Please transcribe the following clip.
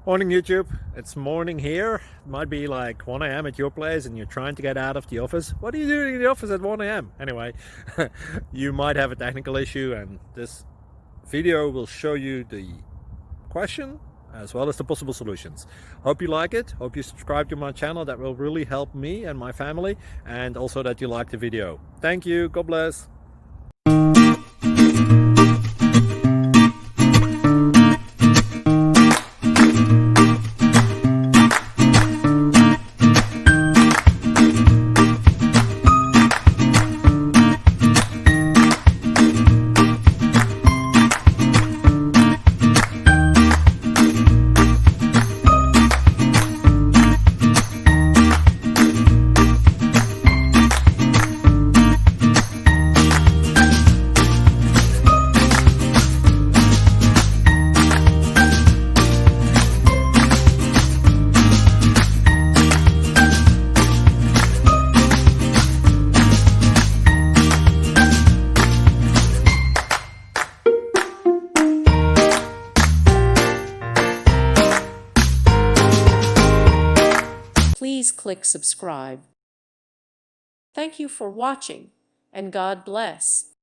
Morning YouTube, it's morning here. It might be like 1 a.m. at your place and you're trying to get out of the office. What are you doing in the office at 1 a.m.? Anyway, you might have a technical issue and this video will show you the question as well as the possible solutions. Hope you like it, hope you subscribe to my channel. That will really help me and my family, and also that you like the video. Thank you, God bless. Please click subscribe. Thank you for watching, and God bless.